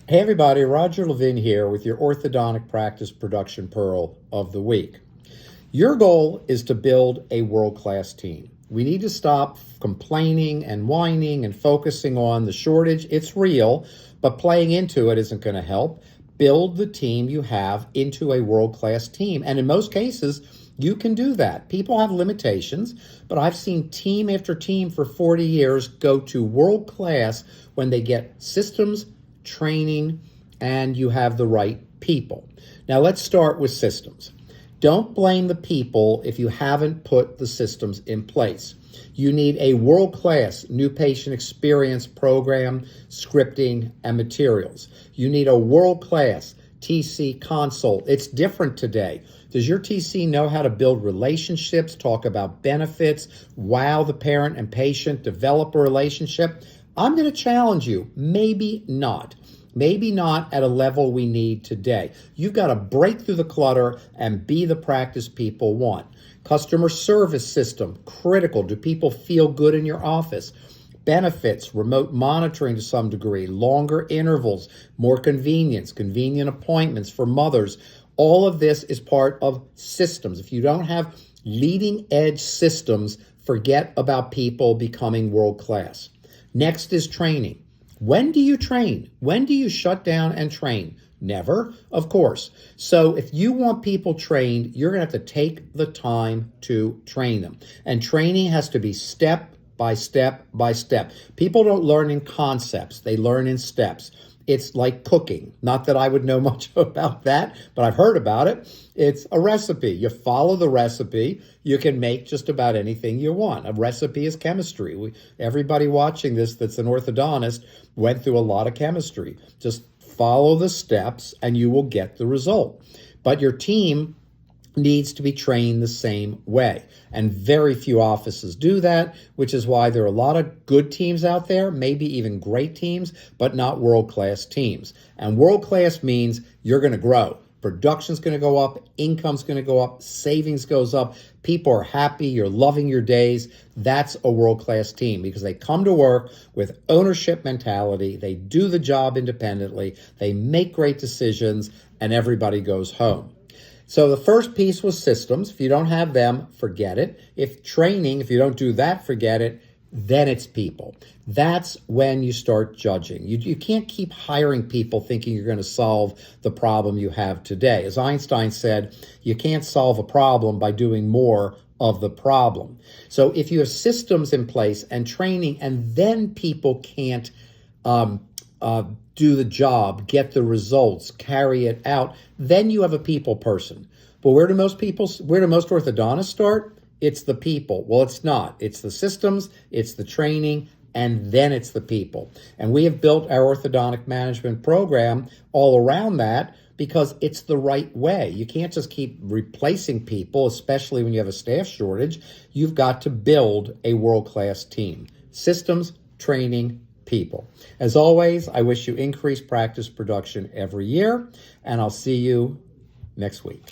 Hey everybody, Roger Levin here with your orthodontic practice production pearl of the week. Your goal is to build a world-class team. We need to stop complaining and whining and focusing on the shortage. It's real, but playing into it isn't going to help. Build the team you have into a world-class team. And in most cases, you can do that. People have limitations, but I've seen team after team for 40 years go to world-class when they get systems, training, and you have the right people. Now let's start with systems. Don't blame the people if you haven't put the systems in place. You need a world-class new patient experience program, scripting, and materials. You need a world-class TC consult. It's different today. Does your TC know how to build relationships, talk about benefits, wow the parent and patient, develop a relationship? I'm going to challenge you. Maybe not. Maybe not at a level we need today. You've got to break through the clutter and be the practice people want. Customer service system, critical. Do people feel good in your office? Benefits, remote monitoring to some degree, longer intervals, more convenience, convenient appointments for mothers. All of this is part of systems. If you don't have leading edge systems, forget about people becoming world class. Next is training. When do you train? When do you shut down and train? Never, of course. So if you want people trained, you're going to have to take the time to train them. And training has to be step by step by step. People don't learn in concepts. They learn in steps. It's like cooking. Not that I would know much about that, but I've heard about it. It's a recipe. You follow the recipe. You can make just about anything you want. A recipe is chemistry. Everybody watching this that's an orthodontist went through a lot of chemistry. Just follow the steps and you will get the result. But your team needs to be trained the same way. And very few offices do that, which is why there are a lot of good teams out there, maybe even great teams, but not world-class teams. And world-class means you're going to grow. Production's going to go up, income's going to go up, savings goes up, people are happy, you're loving your days. That's a world-class team because they come to work with ownership mentality, they do the job independently, they make great decisions, and everybody goes home. So the first piece was systems. If you don't have them, forget it. If training, if you don't do that, forget it. Then it's people. That's when you start judging. You can't keep hiring people thinking you're going to solve the problem you have today. As Einstein said, you can't solve a problem by doing more of the problem. So if you have systems in place and training, and then people can't do the job, get the results, carry it out, then you have a people person. But where do most orthodontists start? It's the people. Well, it's not. It's the systems, it's the training, and then it's the people. And we have built our orthodontic management program all around that because it's the right way. You can't just keep replacing people, especially when you have a staff shortage. You've got to build a world-class team. Systems, training, people. As always, I wish you increased practice production every year, and I'll see you next week.